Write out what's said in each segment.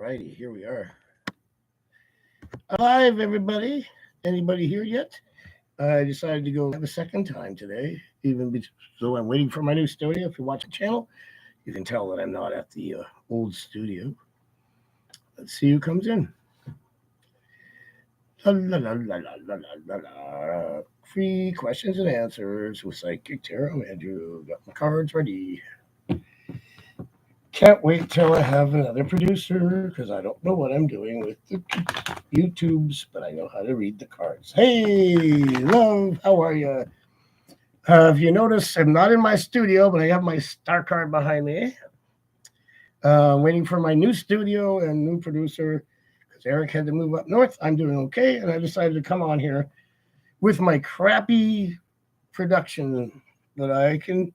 Righty, here we are. Alive, everybody. Anybody here yet? I decided to go live a second time today, so I'm waiting for my new studio. If you watch the channel, you can tell that I'm not at the old studio. Let's see who comes in. La, la, la, la, la, la, la, la. Free questions and answers with Psychic Tarot Andrew. Got my cards ready. Can't wait till I have another producer because I don't know what I'm doing with the YouTubes, but I know how to read the cards. Hey, love, how are you? If you notice, I'm not in my studio, but I have my star card behind me. Waiting for my new studio and new producer because Eric had to move up north. I'm doing okay, and I decided to come on here with my crappy production that I can.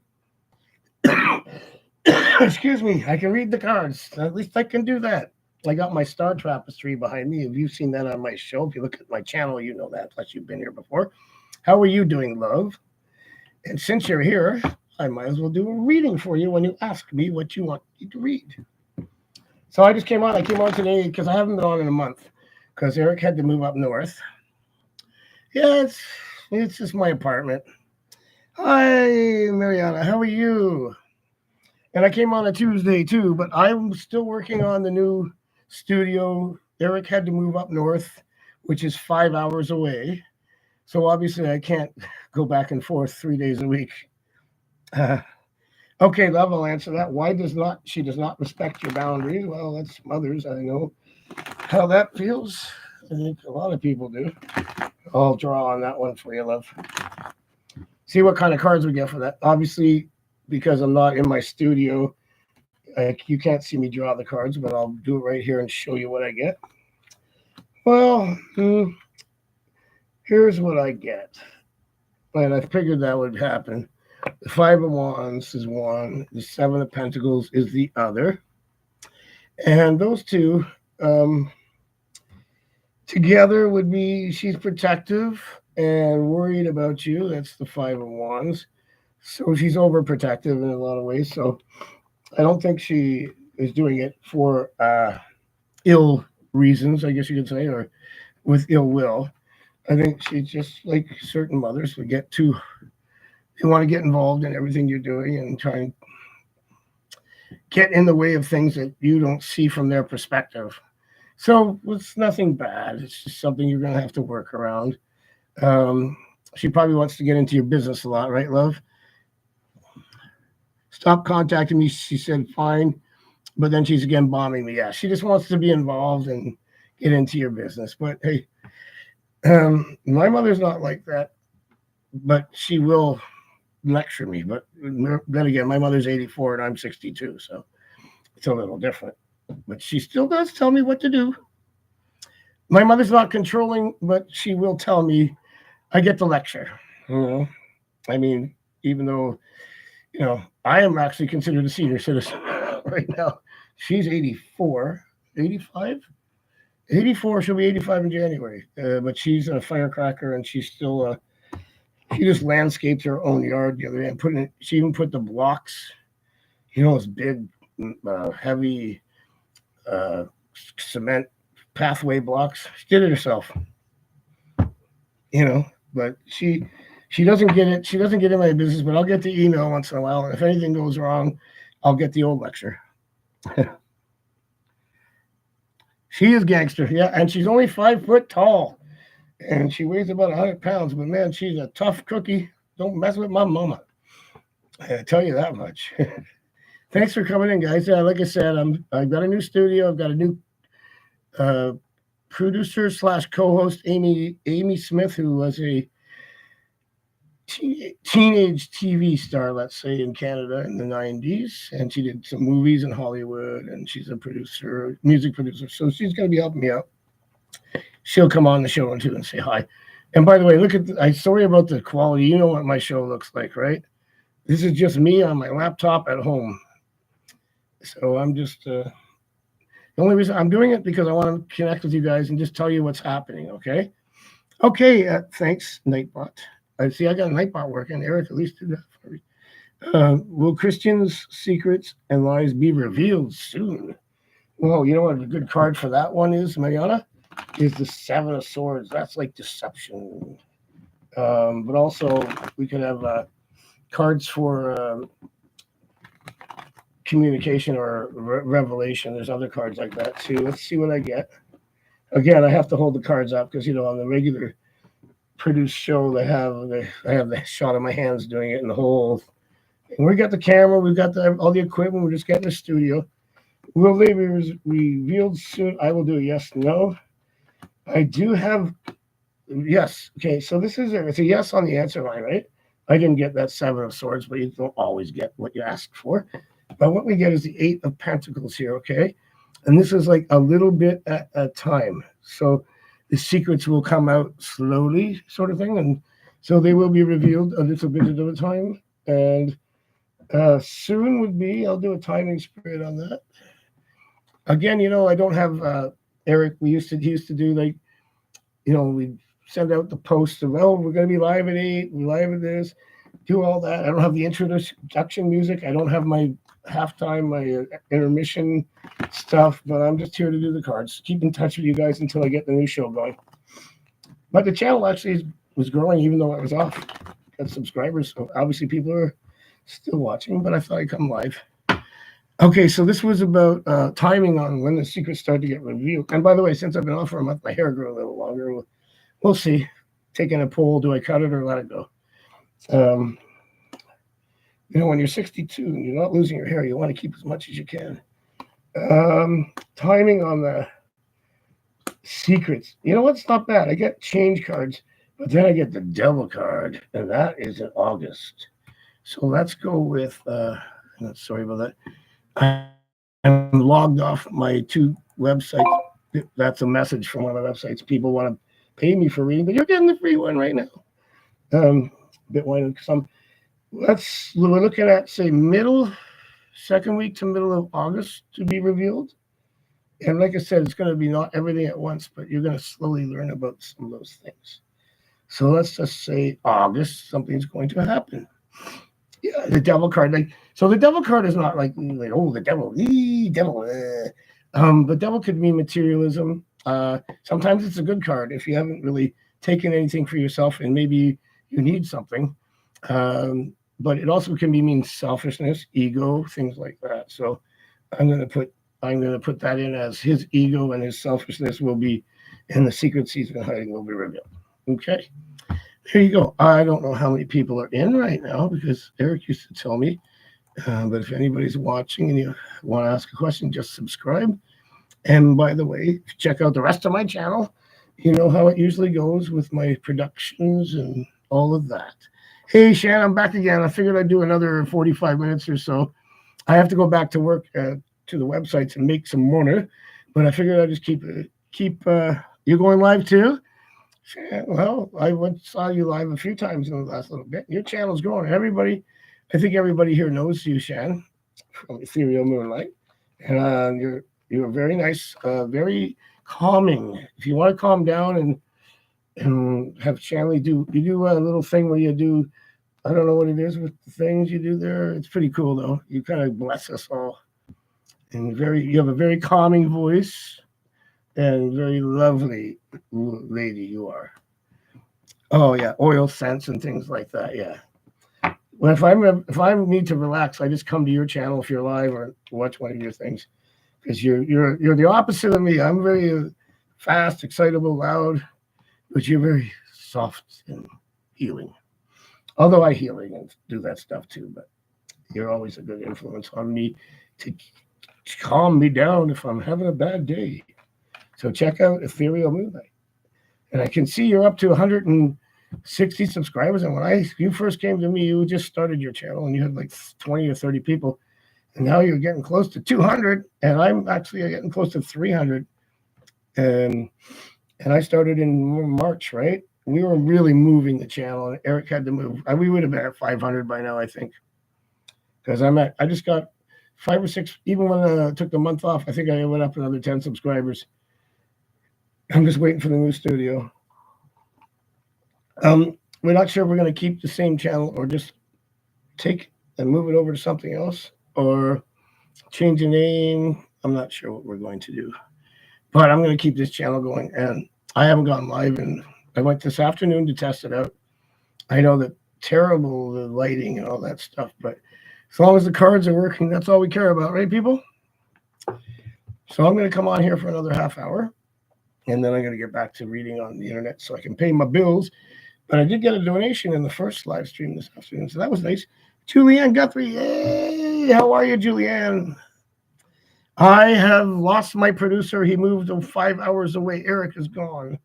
Excuse me, I can read the cards. At least I can do that. I got my star tapestry behind me. Have you seen that on my show? If you look at my channel, you know that. Plus, you've been here before. How are you doing, love? And since you're here, I might as well do a reading for you when you ask me what you want me to read. So I just came on. I came on today because I haven't been on in a month because Eric had to move up north. Yeah, it's just my apartment. Hi, Mariana. How are you? And I came on a Tuesday too, but I'm still working on the new studio. Eric had to move up north, which is 5 hours away. So obviously I can't go back and forth 3 days a week. Okay, love, I'll answer that. Why does not she does not respect your boundaries? Well, that's mothers. I know how that feels. I think a lot of people do. I'll draw on that one for you, love. See what kind of cards we get for that. Obviously, because I'm not in my studio, you can't see me draw the cards, but I'll do it right here and show you what I get. Well, here's what I get. And I figured that would happen. The Five of Wands is one. The Seven of Pentacles is the other. And those two together would be she's protective and worried about you. That's the Five of Wands. So she's overprotective in a lot of ways. So I don't think she is doing it for ill reasons, I guess you could say, or with ill will. I think she's just like certain mothers would get too, they want to get involved in everything you're doing and try and get in the way of things that you don't see from their perspective. So it's nothing bad. It's just something you're going to have to work around. She probably wants to get into your business a lot, right, love? Stop contacting me. She said, fine. But then she's again bombing me. Yeah, she just wants to be involved and get into your business. But hey, my mother's not like that. But she will lecture me. But then again, my mother's 84 and I'm 62. So it's a little different. But she still does tell me what to do. My mother's not controlling, but she will tell me I get the lecture. You know? I mean, even though, I am actually considered a senior citizen right now. She's 84, 85? 84, she'll be 85 in January. But she's a firecracker and she's still, she just landscaped her own yard the other day. She even put the blocks, those big, heavy cement pathway blocks. She did it herself. But she doesn't get it. She doesn't get in my business, but I'll get the email once in a while. And if anything goes wrong, I'll get the old lecture. She is gangster, yeah, and she's only 5 foot tall, and she weighs about 100 pounds. But man, she's a tough cookie. Don't mess with my mama. I tell you that much. Thanks for coming in, guys. Like I said, I've got a new studio. I've got a new producer / co-host, Amy Smith, who was a teenage TV star, let's say, in Canada in the 90s, and she did some movies in Hollywood, and she's a producer, music producer, so she's going to be helping me out. She'll come on the show too and say hi. And by the way, I'm sorry about the quality. You know what my show looks like, right? This is just me on my laptop at home. So I'm just the only reason I'm doing it because I want to connect with you guys and just tell you what's happening. Okay, thanks, Nightbot. I see I got Nightbot working. Eric at least did that for me. Will Christian's secrets and lies be revealed soon? Well, you know what a good card for that one is, Mariana? Is the Seven of Swords. That's like deception. But also, we could have cards for communication or revelation. There's other cards like that too. Let's see what I get. Again, I have to hold the cards up because on the regular produced show I have the shot of my hands doing it in the whole. And we got the camera, we've got all the equipment. We're just getting the studio. Will they be revealed soon? I will do a yes, no. I do have yes. Okay, so it's a yes on the answer line, right? I didn't get that Seven of Swords, but you don't always get what you ask for. But what we get is the Eight of Pentacles here, okay? And this is like a little bit at a time. So the secrets will come out slowly, sort of thing. And so they will be revealed a little bit at a time. And soon would be, I'll do a timing spread on that. Again, I don't have Eric. He used to do like, we'd send out the post of, oh, we're going to be live at 8, we're live at this, do all that. I don't have the introduction music. I don't have my halftime, my intermission stuff, but I'm just here to do the cards. Keep in touch with you guys until I get the new show going. But the channel actually was growing even though I was off. Got subscribers, so obviously people are still watching, but I thought I'd come live. Okay, so this was about timing on when the secrets start to get revealed. And by the way, since I've been off for a month, my hair grew a little longer. We'll see. Taking a poll, do I cut it or let it go? When you're 62 and you're not losing your hair, you want to keep as much as you can. Timing on the secrets. What's not bad? I get change cards, but then I get the Devil card, and that is in August. So let's go with, sorry about that. I'm logged off my 2 websites. That's a message from one of the websites. People want to pay me for reading, but you're getting the free one right now. Bitwine, we're looking at, say, second week to middle of August to be revealed. And like I said, it's going to be not everything at once, but you're going to slowly learn about some of those things. So let's just say August, something's going to happen. Yeah, the Devil card. So the Devil card is not like oh, the devil, devil. But Devil could mean materialism. Sometimes it's a good card if you haven't really taken anything for yourself and maybe you need something. But it also can mean selfishness, ego, things like that. So I'm going to put that in as his ego and his selfishness will be, and the secrets he's been hiding will be revealed. Okay. Here you go. I don't know how many people are in right now because Eric used to tell me. But if anybody's watching and you want to ask a question, just subscribe. And by the way, check out the rest of my channel. You know how it usually goes with my productions and all of that. Hey, Shan, I'm back again. I figured I'd do another 45 minutes or so. I have to go back to work to the websites and make some money. But I figured I'd just keep. You going live too? Well, I saw you live a few times in the last little bit. Your channel's growing. I think everybody here knows you, Shan, from Ethereal Moonlight. And you're very nice, very calming. If you want to calm down and have Shanley you do a little thing where you do, I don't know what it is with the things you do there. It's pretty cool, though. You kind of bless us all. And you have a very calming voice. And very lovely lady you are. Oh yeah, oil scents and things like that. Yeah. Well, if I need to relax, I just come to your channel if you're live or watch one of your things, because you're the opposite of me. I'm very fast, excitable, loud, but you're very soft and healing. Although I healing and do that stuff too, but you're always a good influence on me to calm me down if I'm having a bad day. So check out Ethereal Moonlight. And I can see you're up to 160 subscribers. And when you first came to me, you just started your channel and you had like 20 or 30 people. And now you're getting close to 200. And I'm actually getting close to 300. And I started in March, right? We were really moving the channel. And Eric had to move. We would have been at 500 by now, I think. Because I just got 5 or 6. Even when I took the month off, I think I went up another 10 subscribers. I'm just waiting for the new studio. We're not sure if we're going to keep the same channel or just take and move it over to something else or change the name. I'm not sure what we're going to do. But I'm going to keep this channel going. And I haven't gone live, and I went this afternoon to test it out. I know that terrible the lighting and all that stuff, but as long as the cards are working, that's all we care about, right, people? So I'm going to come on here for another half hour, and then I'm going to get back to reading on the internet so I can pay my bills. But I did get a donation in the first live stream this afternoon, so that was nice. Julianne Guthrie, hey, how are you, Julianne? I have lost my producer. He moved 5 hours away. Eric is gone.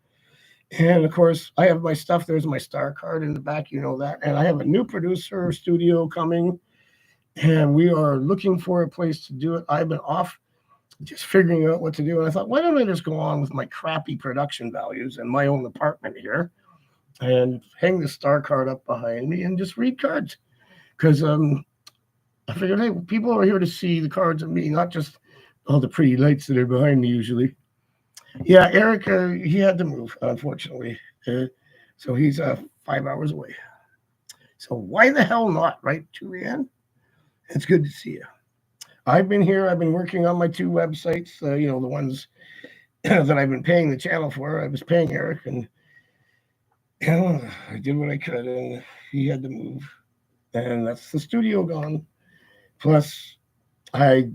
And of course, I have my stuff. There's my star card in the back. You know that. And I have a new producer studio coming. And we are looking for a place to do it. I've been off just figuring out what to do. And I thought, why don't I just go on with my crappy production values in my own apartment here and hang the star card up behind me and just read cards? Because I figured, hey, people are here to see the cards of me, not just all the pretty lights that are behind me usually. Yeah, Eric, he had to move, unfortunately. So he's 5 hours away. So why the hell not, right, Julianne? It's good to see you. I've been here. I've been working on my 2 websites, the ones that I've been paying the channel for. I was paying Eric, and I did what I could, and he had to move. And that's the studio gone. Plus, I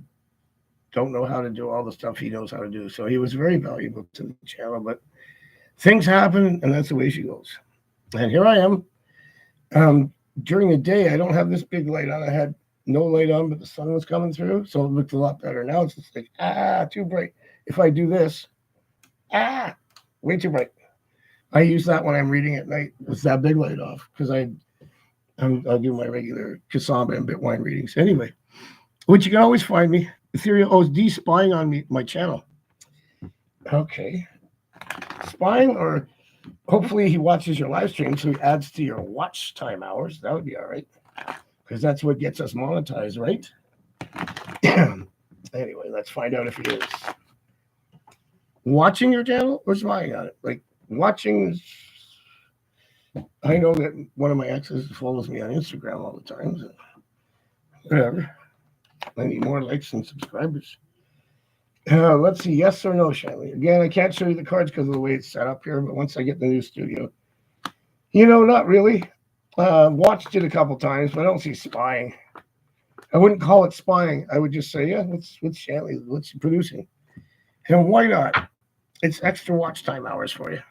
don't know how to do all the stuff he knows how to do. So he was very valuable to the channel, but things happen, and that's the way she goes. And here I am. During the day, I don't have this big light on. I had no light on, but the sun was coming through, so it looked a lot better. Now it's just like, too bright. If I do this, way too bright. I use that when I'm reading at night. It's that big light off because I'll do my regular Kasamba and Bitwine readings. Anyway, which you can always find me. Ethereal OD spying on me, my channel. Okay. Spying, or hopefully he watches your live stream so he adds to your watch time hours. That would be all right. Because that's what gets us monetized, right? Anyway, let's find out if he is. Watching your channel or spying on it? Like, watching, I know that one of my exes follows me on Instagram all the time. So whatever. I need more likes and subscribers. Let's see. Yes or no, Shanley? Again, I can't show you the cards because of the way it's set up here, but once I get the new studio, not really. Watched it a couple times, but I don't see spying. I wouldn't call it spying. I would just say, yeah, what's Shanley? What's she producing? And why not? It's extra watch time hours for you.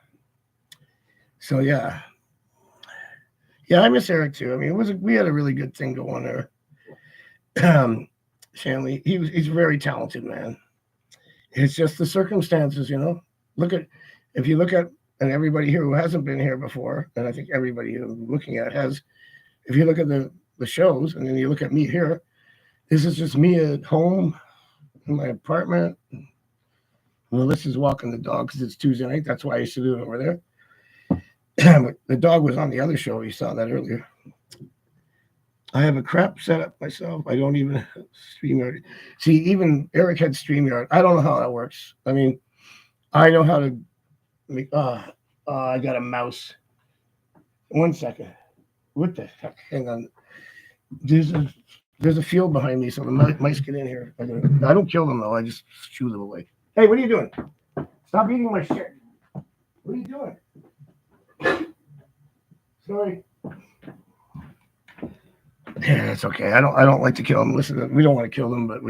So yeah. Yeah, I miss Eric too. I mean, we had a really good thing going there. Shanley, he's a very talented man. It's just the circumstances, if you look at, and everybody here who hasn't been here before, and I think everybody who I'm looking at has, if you look at the shows and then you look at me here, this is just me at home in my apartment. Melissa's walking the dog because it's Tuesday night. That's why I used to do it over there. But the dog was on the other show. You saw that earlier. I have a crap setup myself. I don't even StreamYard. See, even Eric had StreamYard. I don't know how that works. I mean, I know how to make. I got a mouse. 1 second. What the heck? Hang on. There's a field behind me, so the mice get in here. I don't kill them though. I just shoo them away. Hey, what are you doing? Stop eating my shit. What are you doing? Sorry. Yeah, it's okay. I don't like to kill them. Listen, we don't want to kill them, but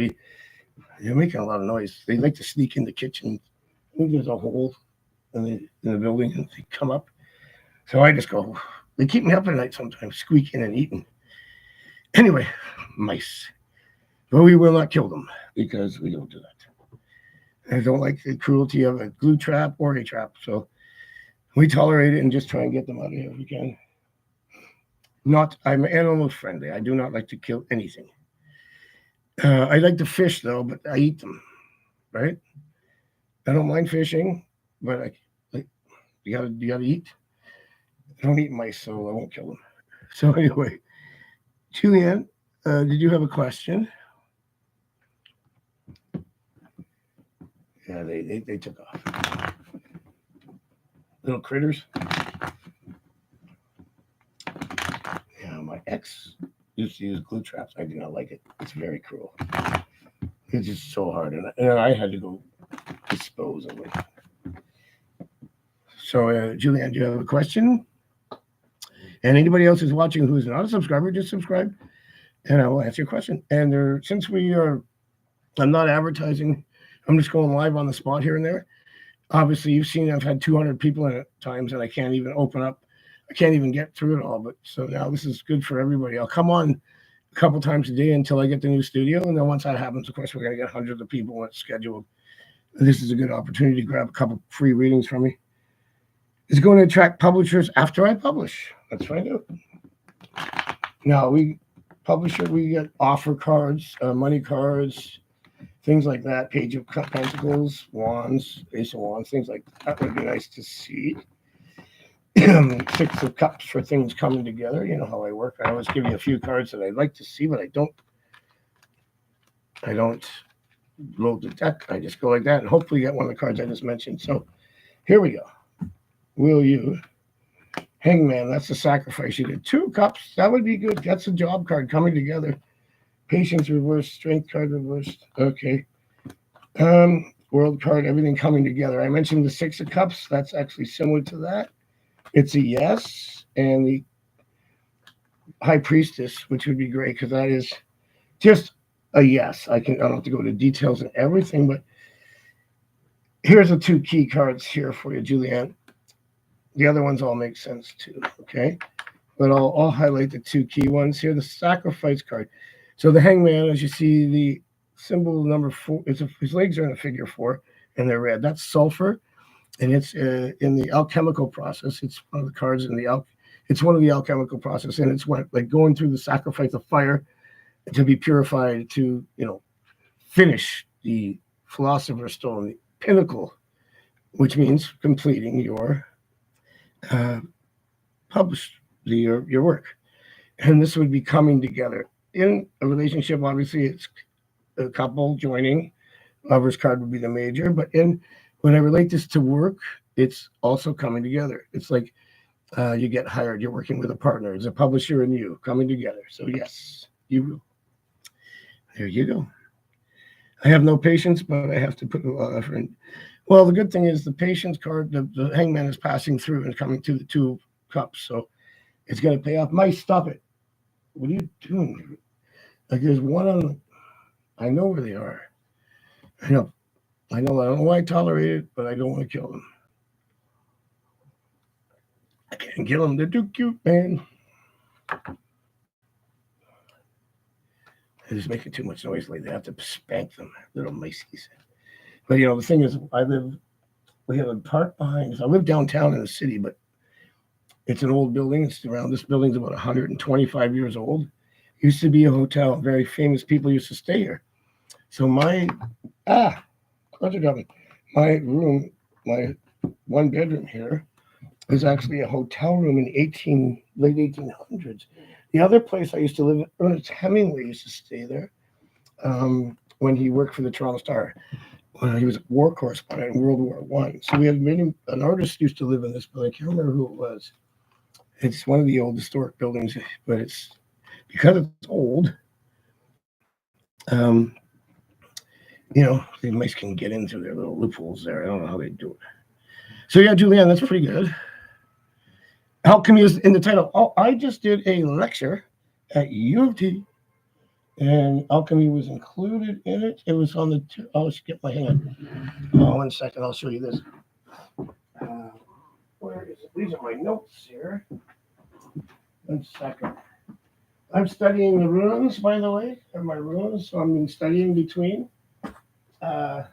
they're making a lot of noise. They like to sneak in the kitchen. I think there's a hole in the building, and they come up. So I just go. They keep me up at night sometimes, squeaking and eating. Anyway, mice. But we will not kill them because we don't do that. I don't like the cruelty of a glue trap or a trap. So we tolerate it and just try and get them out of here if we can. I'm animal friendly. I do not like to kill anything. I like to fish though, but I eat them, right? I don't mind fishing, but you gotta eat. I don't eat mice, so I won't kill them. So anyway, Julianne, did you have a question? Yeah, they took off. Little critters. Yeah, my ex used to use glue traps. I do not like it. It's very cruel. It's just so hard, and I had to go dispose of it. So, Julianne, do you have a question? And anybody else who's watching who's not a subscriber, just subscribe, and I will answer your question. And since I'm not advertising. I'm just going live on the spot here and there. Obviously, you've seen I've had 200 people in at times, and I can't even open up. I can't even get through it all. But so now this is good for everybody. I'll come on a couple times a day until I get the new studio, and then once that happens, of course, we're gonna get hundreds of people when it's scheduled. This is a good opportunity to grab a couple free readings from me. Is it going to attract publishers after I publish? Let's find out. Now we get offer cards, money cards, things like that, Page of Pentacles, Wands, Ace of Wands, things like that would be nice to see. 6 of Cups for things coming together. You know how I work. I always give you a few cards that I'd like to see, but I don't load the deck. I just go like that and hopefully get one of the cards I just mentioned. So here we go. Will you? Hangman, that's the sacrifice. You get 2 cups. That would be good. That's a job card coming together. Patience reversed, strength card reversed. Okay. World card, everything coming together. I mentioned the 6 of Cups. That's actually similar to that. It's a yes. And the High Priestess, which would be great because that is just a yes. I don't have to go into details and everything, but here's the 2 key cards here for you, Julianne. The other ones all make sense too, okay? But I'll highlight the 2 key ones here. The Sacrifice card. So the Hangman, as you see, the symbol number 4, his legs are in a figure 4, and they're red. That's sulfur, and it's in the alchemical process. It's one of the cards in it's one of the alchemical process, and it's like going through the sacrifice of fire to be purified to, finish the Philosopher's Stone, the pinnacle, which means completing your your work. And this would be coming together. In a relationship, obviously, it's a couple joining. Lover's card would be the major. But when I relate this to work, it's also coming together. It's like you get hired. You're working with a partner. It's a publisher and you coming together. So, yes, you will. There you go. I have no patience, but I have to put a lot of effort in. Well, the good thing is the patience card, the Hangman is passing through and coming to the 2 cups. So it's going to pay off. Mike, stop it. What are you doing? Like there's one on, I know where they are. I don't know why I tolerate it, but I don't want to kill them. I can't kill them. They're too cute, man. They're just making too much noise lately. I have to spank them, little miceys. But, the thing is, we have a park behind us. I live downtown in the city, but it's an old building. This building's about 125 years old. Used to be a hotel. Very famous people used to stay here. So my room, my 1 bedroom here is actually a hotel room in late 1800s. The other place I used to live in, Ernest Hemingway used to stay there when he worked for the Toronto Star. He was a war correspondent in World War I. So we had an artist used to live in this building. I can't remember who it was. It's one of the old historic buildings, but it's because it's old. The mice can get into their little loopholes there. I don't know how they do it. So yeah, Julianne, that's pretty good. Alchemy is in the title. Oh, I just did a lecture at U of T, and alchemy was included in it. It was on the. I'll skip my hand. 1 second. I'll show you this. Where is it? These are my notes here. 1 second. I'm studying the runes, by the way. They're my runes, so I'm studying between. And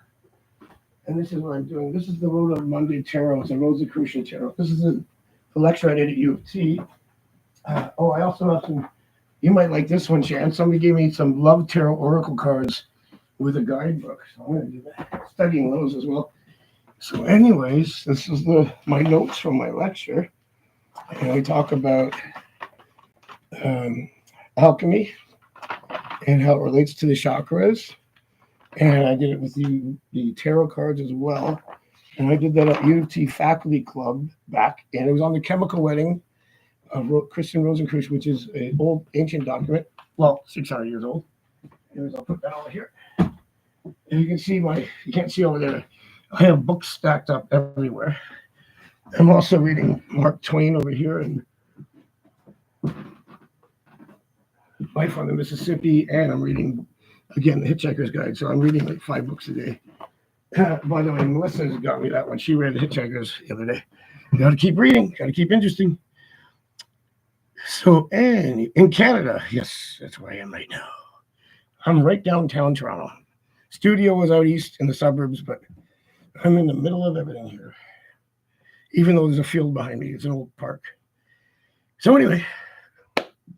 this is what I'm doing. This is the Road of Monday Tarot. It's a Rosicrucian Tarot. This is the lecture I did at U of T. I also have some. You might like this one, Shan. Somebody gave me some Love Tarot Oracle cards with a guidebook. So I'm going to do that. Studying those as well. So anyways, this is my notes from my lecture. And I talk about alchemy and how it relates to the chakras. And I did it with the tarot cards as well. And I did that at U of T Faculty Club back. And it was on the chemical wedding of Christian Rosenkreuz, which is an old ancient document. Well, 600 years old. Anyways, I'll put that over here. And you can see you can't see over there. I have books stacked up everywhere. I'm also reading Mark Twain over here and Life on the Mississippi, and I'm reading again the Hitchhiker's Guide. So I'm reading like 5 books a day. By the way, Melissa's got me that one. She read the Hitchhiker's the other day. Got to keep reading. Got to keep interesting. So, and in Canada, yes, that's where I am right now. I'm right downtown Toronto. Studio was out east in the suburbs, but I'm in the middle of everything here. Even though there's a field behind me, it's an old park. So anyway,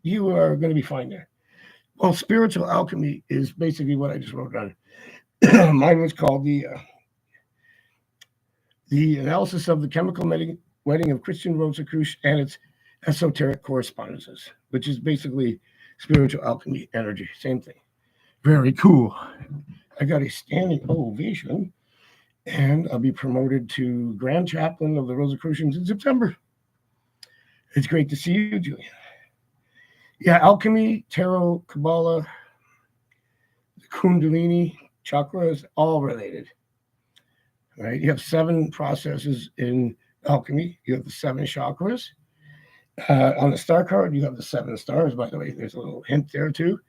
you are going to be fine there. Well, spiritual alchemy is basically what I just wrote down. Mine was called the analysis of the chemical wedding of Christian Rosicrucian and its esoteric correspondences, which is basically spiritual alchemy energy. Same thing. Very cool. I got a standing ovation, and I'll be promoted to Grand Chaplain of the Rosicrucians in September. It's great to see you, Julian. Yeah, alchemy, tarot, Kabbalah, the Kundalini, chakras, all related. Right? You have 7 processes in alchemy. You have the 7 chakras. On the star card, you have the 7 stars, by the way. There's a little hint there, too.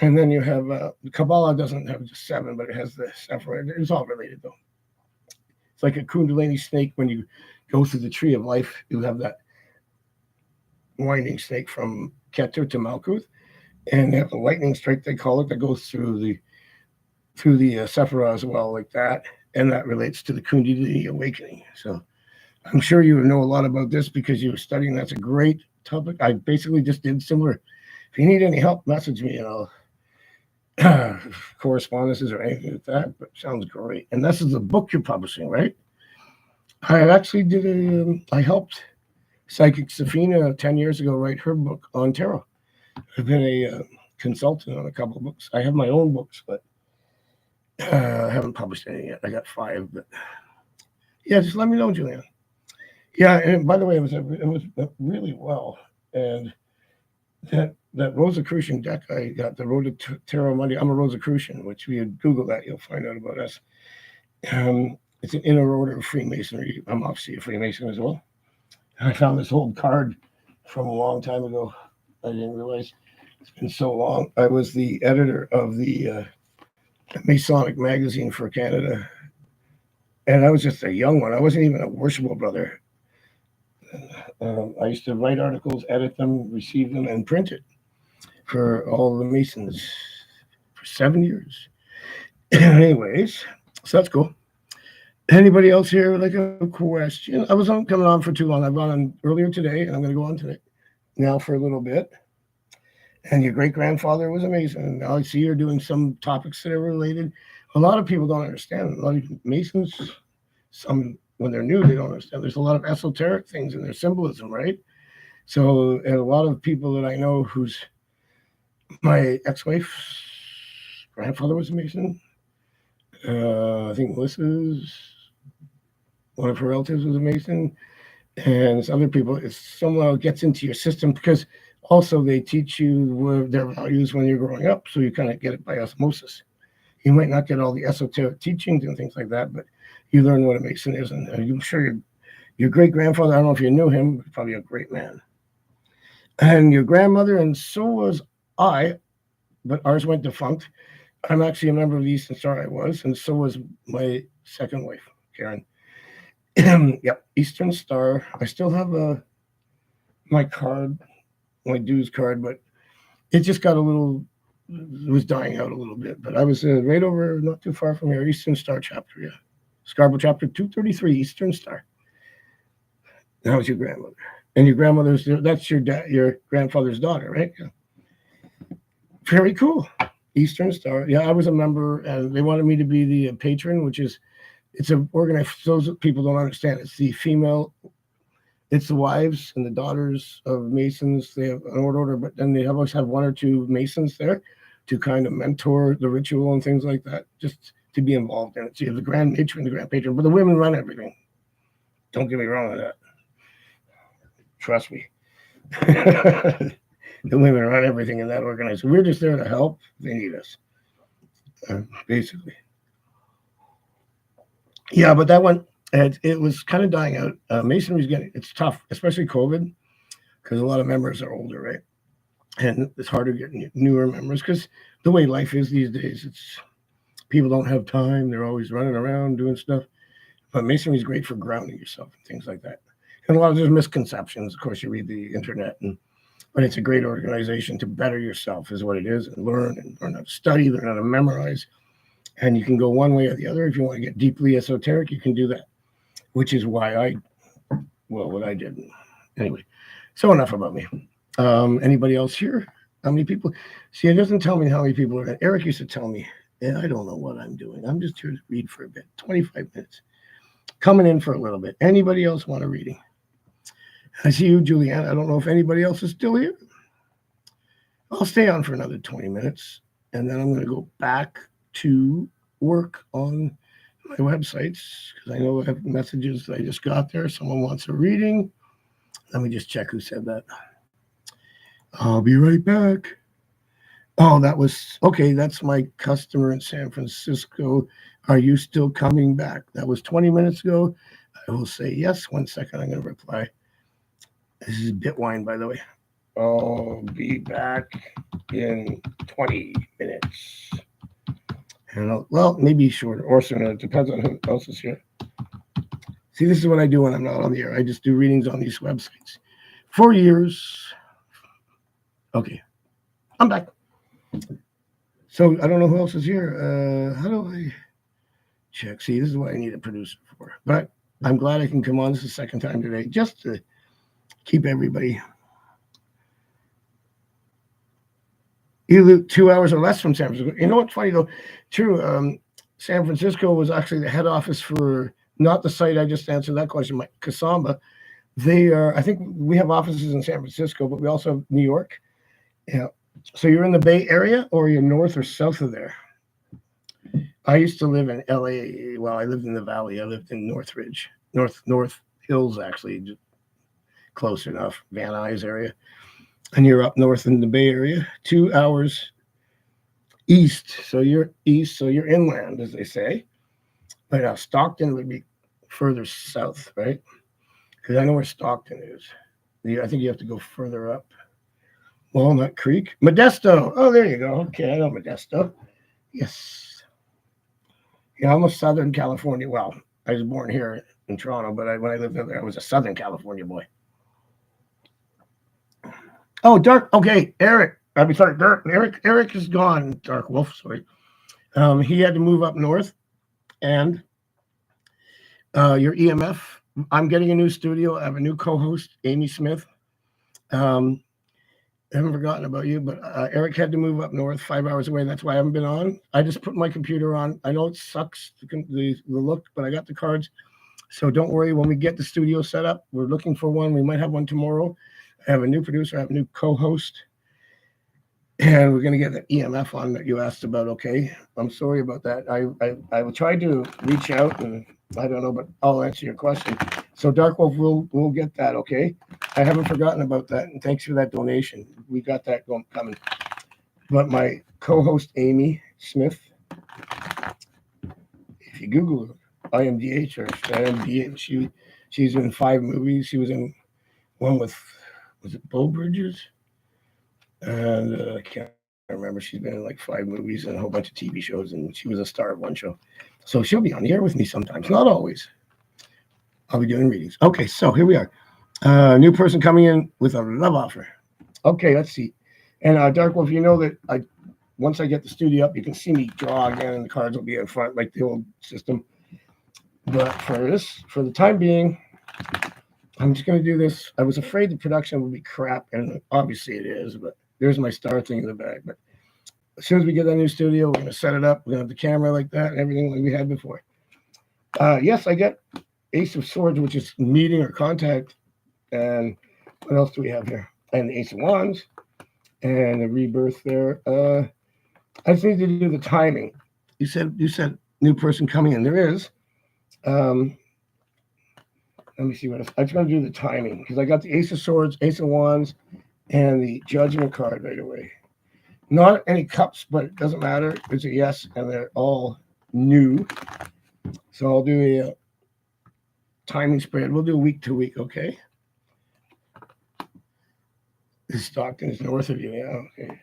And then you have Kabbalah doesn't have just 7, but it has the Sephirah. It's all related, though. It's like a Kundalini snake. When you go through the tree of life, you have that winding snake from Keter to Malkuth. And they have a lightning strike, they call it, that goes through the Sephirah as well, like that. And that relates to the Kundalini awakening. So I'm sure you know a lot about this because you were studying. That's a great topic. I basically just did similar. If you need any help, message me and I'll correspondences or anything like that. But sounds great. And this is the book you're publishing, right? I actually I helped Psychic Safina 10 years ago write her book on tarot. I've been a consultant on a couple of books. I have my own books, but I haven't published any yet. I got 5, but yeah, just let me know, Julian. Yeah, and by the way, it was really well. And that Rosicrucian deck I got, the Road to Tarot Monday. I'm a Rosicrucian, which if you Google that, you'll find out about us. It's an inner order of Freemasonry. I'm obviously a Freemason as well. I found this old card from a long time ago. I didn't realize it's been so long. I was the editor of the Masonic magazine for Canada, and I was just a young one. I wasn't even a worshipful brother. I used to write articles, edit them, receive them, and print it for all the Masons for 7 years. Anyways, so that's cool. Anybody else here like a question? I wasn't coming on for too long. I've gone on earlier today, and I'm going to go on today now for a little bit. And your great-grandfather was amazing. And now I see you're doing some topics that are related. A lot of people don't understand. A lot of Masons, some when they're new, they don't understand. There's a lot of esoteric things in their symbolism, right? So, and a lot of people that I know who's my ex-wife's grandfather was a Mason. I think Melissa's, one of her relatives was a Mason. And other people, it somehow gets into your system because also they teach you their values when you're growing up. So you kind of get it by osmosis. You might not get all the esoteric teachings and things like that, but you learn what a Mason is. And I'm sure your great-grandfather, I don't know if you knew him, probably a great man. And your grandmother, and so was I, but ours went defunct. I'm actually a member of the Eastern Star, I was, and so was my second wife, Karen. Yep, Eastern Star. I still have my card, my dues card, but it just got it was dying out a little bit. But I was right over, not too far from here, Eastern Star chapter, yeah. Scarborough chapter 233, Eastern Star. That was your grandmother. And your grandmother's, that's your grandfather's daughter, right? Yeah. Very cool. Eastern Star. Yeah, I was a member, and they wanted me to be the patron, which is, it's an organized, those people don't understand. It's the female, it's the wives and the daughters of Masons. They have an order, but then they always have 1 or 2 Masons there to kind of mentor the ritual and things like that, just to be involved in it. So you have the grand matron, the grand patron, but the women run everything. Don't get me wrong on that. Trust me. The women run everything in that organization. We're just there to help. They need us. basically. Yeah, but that one, it was kind of dying out. Masonry's it's tough, especially COVID, because a lot of members are older, right? And it's harder getting newer members because the way life is these days, it's people don't have time. They're always running around doing stuff. But masonry is great for grounding yourself and things like that. And a lot of there's misconceptions. Of course, you read the internet, but it's a great organization to better yourself, is what it is, and learn how to study, learn how to memorize. And you can go one way or the other. If you want to get deeply esoteric, you can do that, which is why what I did. Anyway, so enough about me. Anybody else here? How many people? See, it doesn't tell me how many people are. Eric used to tell me, and I don't know what I'm doing. I'm just here to read for a bit, 25 minutes. Coming in for a little bit. Anybody else want a reading? I see you, Julianne. I don't know if anybody else is still here. I'll stay on for another 20 minutes, and then I'm going to go back to work on my websites because I know I have messages that I just got there. Someone wants a reading. Let me just check who said that. I'll be right back. Oh, that was okay. That's my customer in San Francisco. Are you still coming back? That was 20 minutes ago. I will say yes. 1 second. I'm going to reply. This is Bitwine, by the way. I'll be back in 20 minutes. And well, maybe shorter or sooner. It depends on who else is here. See, this is what I do when I'm not on the air. I just do readings on these websites. 4 years. Okay. I'm back. So I don't know who else is here. How do I check? See, this is what I need a producer for. But I'm glad I can come on. This is the second time today, just to keep everybody. You live 2 hours or less from San Francisco. You know what's funny though? True. San Francisco was actually the head office for not the site I just answered that question, Kasamba. They are. I think we have offices in San Francisco, but we also have New York. Yeah. So you're in the Bay Area, or you're north or south of there? I used to live in LA. Well, I lived in the Valley. I lived in Northridge, North Hills, actually, just close enough, Van Nuys area. And you're up north in the Bay Area, 2 hours east. So you're east, so you're inland, as they say. But Stockton would be further south, right? Because I know where Stockton is. I think you have to go further up. Walnut Creek. Modesto. Oh, there you go. Okay, I know Modesto. Yes. Yeah, I'm a Southern California. Well, I was born here in Toronto, but when I lived there, I was a Southern California boy. Oh, Dark. Okay, Eric. Sorry, Dark. Eric is gone. Dark Wolf. Sorry. He had to move up north, and your EMF. I'm getting a new studio. I have a new co-host, Amy Smith. I haven't forgotten about you, but Eric had to move up north, 5 hours away. That's why I haven't been on. I just put my computer on. I know it sucks, the look, but I got the cards. So don't worry. When we get the studio set up, we're looking for one. We might have one tomorrow. I have a new producer. I have a new co-host. And we're going to get the EMF on that you asked about, okay? I'm sorry about that. I will try to reach out, and I don't know, but I'll answer your question. So Dark Wolf, we'll get that, okay? I haven't forgotten about that, and thanks for that donation. We got that coming. But my co-host, Amy Smith, if you Google her, IMDH or IMDH, she's in 5 movies. She was in one with, was it Bo Bridges? And I can't remember. She's been in like 5 movies and a whole bunch of TV shows, and she was a star of one show. So she'll be on the air with me sometimes, not always. I'll be doing readings. Okay, so here we are. New person coming in with a love offer. Okay, let's see. And Dark Wolf, you know that once I get the studio up, you can see me draw again, and the cards will be in front like the old system. But for the time being, I'm just going to do this. I was afraid the production would be crap, and obviously it is, but there's my star thing in the bag. But as soon as we get that new studio, we're going to set it up. We're going to have the camera like that and everything like we had before. Yes, I get Ace of Swords, which is meeting or contact. And what else do we have here? And the Ace of Wands and the rebirth there. I just need to do the timing. You said new person coming in. There is. Let me see what else. I just want to do the timing because I got the Ace of Swords, Ace of Wands, and the Judgment card right away. Not any cups, but it doesn't matter. It's a yes, and they're all new. So I'll do a timing spread. We'll do week to week, okay? Stockton is north of you, yeah, okay.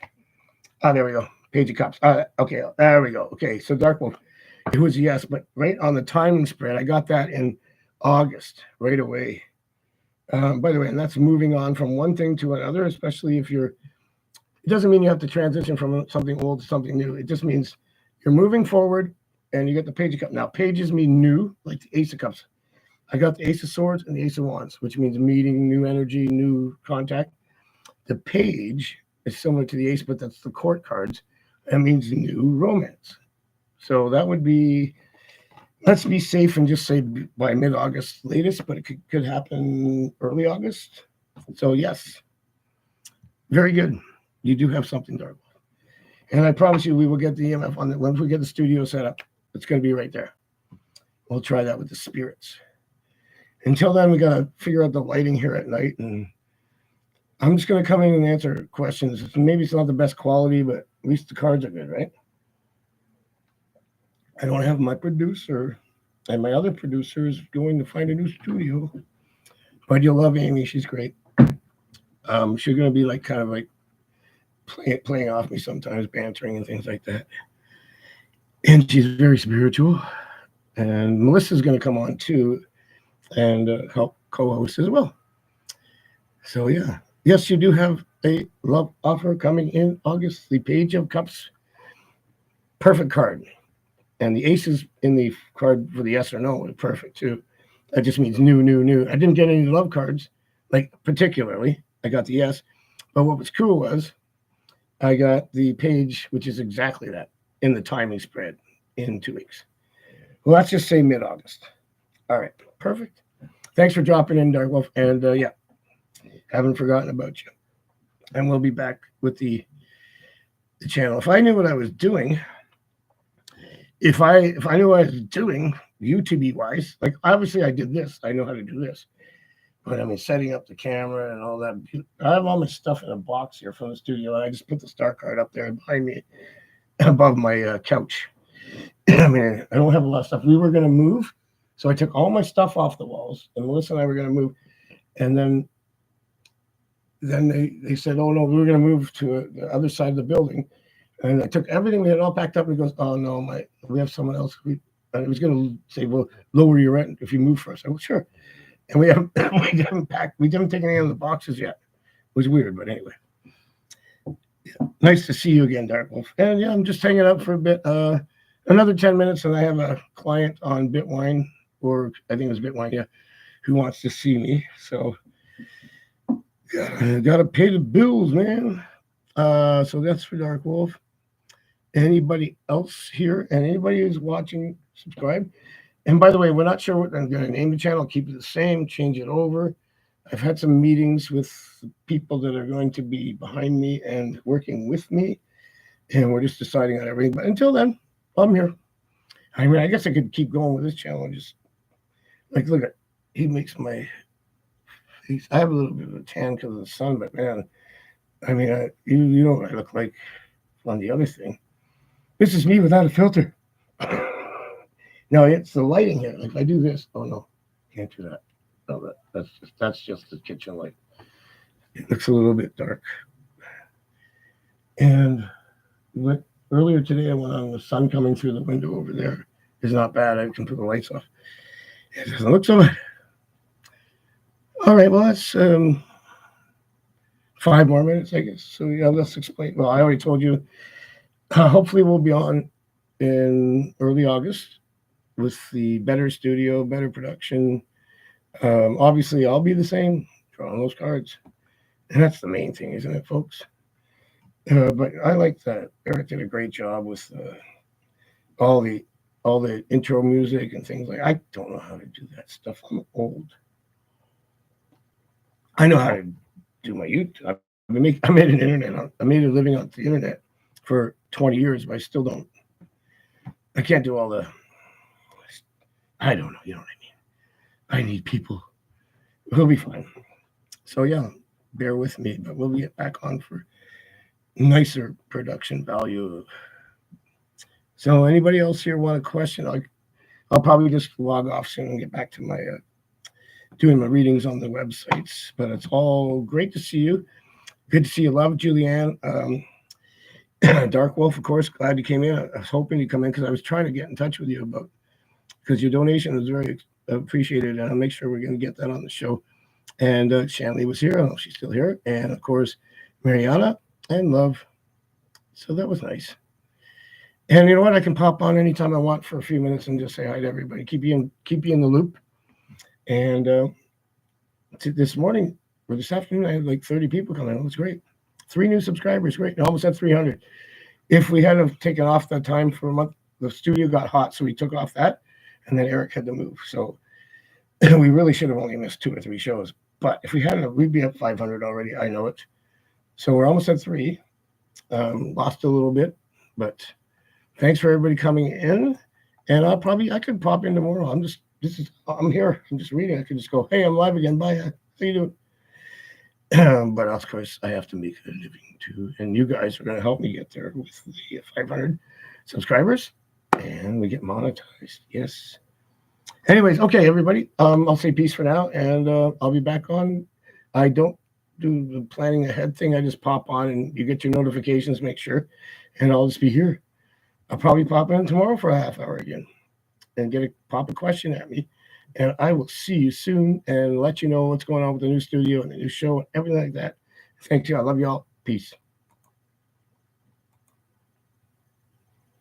There we go. Page of cups. Okay, there we go. Okay, so Dark Wolf, it was yes, but right on the timing spread, I got that in August right away. By the way, and that's moving on from one thing to another, especially if you're, it doesn't mean you have to transition from something old to something new. It just means you're moving forward and you get the Page of Cups. Now, pages mean new, like the Ace of Cups. I got the Ace of Swords and the Ace of Wands, which means meeting, new energy, new contact. The page is similar to the Ace, but that's the court cards. That means new romance. So that would be, let's be safe and just say by mid-August latest, but it could happen early August. So yes, very good. You do have something, Dark. And I promise you, we will get the EMF on it. Once we get the studio set up, it's going to be right there. We'll try that with the spirits. Until then, we got to figure out the lighting here at night. And I'm just going to come in and answer questions. Maybe it's not the best quality, but at least the cards are good, right? I don't have my producer, and my other producer is going to find a new studio. But you'll love Amy. She's great. She's going to be like kind of like playing off me sometimes, bantering and things like that. And she's very spiritual. And Melissa's going to come on too and help co-host as well. So yeah, yes, you do have a love offer coming in August. The Page of Cups, perfect card. And the aces in the card for the yes or no are perfect too. That just means new, new, new. I didn't get any love cards, like particularly. I got the yes. But what was cool was I got the page, which is exactly that, in the timing spread in 2 weeks. Well, let's just say mid-August. All right, perfect. Thanks for dropping in, Dark Wolf. And yeah, haven't forgotten about you. And we'll be back with the channel. If I knew what I was doing, if I knew what I was doing, YouTube wise, like obviously I did this. I know how to do this. But I mean, setting up the camera and all that. I have all my stuff in a box here from the studio, and I just put the star card up there behind me, above my couch. I mean, I don't have a lot of stuff. We were going to move, so I took all my stuff off the walls, and Melissa and I were going to move, and then they said, "Oh no, we were going to move to the other side of the building," and I took everything. We had all packed up, and he goes, "Oh no, we have someone else." And it was going to say, "Well, lower your rent if you move for us." I go, "Sure." And we haven't packed. We haven't taken any of the boxes yet. It was weird, but anyway. Yeah. Nice to see you again, Dark Wolf. And yeah, I'm just hanging out for a bit. Another 10 minutes, and I have a client on Bitwine, or I think it was Bitwine, yeah, who wants to see me. So gotta pay the bills, man. So that's for Dark Wolf. Anybody else here? And anybody who's watching, subscribe. And by the way, we're not sure what I'm going to name the channel. Keep it the same, change it over. I've had some meetings with people that are going to be behind me and working with me, and we're just deciding on everything. But until then, I'm here. I mean, I guess I could keep going with this channel. Just like, look at, he makes my face. I have a little bit of a tan because of the sun, but man, I mean, you know what I look like on the other thing. This is me without a filter. No, it's the lighting here. Like if I do this, oh no, can't do that. No, that's just the kitchen light. It looks a little bit dark. And earlier today, I went on the sun coming through the window over there. It's not bad. I can put the lights off. It doesn't look so bad. All right, well, that's 5 more minutes, I guess. So yeah, let's explain. Well, I already told you. Hopefully, we'll be on in early August with the better studio, better production. Obviously, I'll be the same, drawing those cards. And that's the main thing, isn't it, folks? But I like that. Eric did a great job with all the intro music and things like. I don't know how to do that stuff. I'm old. I know how to do my YouTube. I made an internet. I made a living on the internet for 20 years, but I still don't. I can't do all the. I don't know. You know what I mean? I need people. We'll be fine. So yeah, bear with me, but we'll get back on for nicer production value. So anybody else here want a question? I'll probably just log off soon and get back to my doing my readings on the websites. But it's all great to see you. Good to see you, love, Julianne. Dark Wolf, of course, glad you came in. I was hoping you'd come in because I was trying to get in touch with you about, because your donation is very appreciated, and I'll make sure we're going to get that on the show. And Shanley was here. I don't know if she's still here. And of course, Mariana and Love. So that was nice. And you know what? I can pop on anytime I want for a few minutes and just say hi to everybody. Keep you in the loop. And this morning or this afternoon, I had like 30 people come in. It was great. 3 new subscribers. Great. I almost had 300. If we had have taken off that time for a month, the studio got hot, so we took off that, and then Eric had to move. So we really should have only missed 2 or 3 shows. But if we hadn't, we'd be up 500 already. I know it. So we're almost at 3. Lost a little bit, but thanks for everybody coming in. And I could pop in tomorrow. I'm here. I'm just reading. I could just go, hey, I'm live again. Bye. How you doing? But of course, I have to make a living too. And you guys are going to help me get there with the 500 subscribers. And we get monetized. Yes. Anyways, okay, everybody. I'll say peace for now. And I'll be back on. I don't do the planning ahead thing. I just pop on and you get your notifications, make sure. And I'll just be here. I'll probably pop in tomorrow for a half hour again and pop a question at me. And I will see you soon and let you know what's going on with the new studio and the new show and everything like that. Thank you. I love you all. Peace.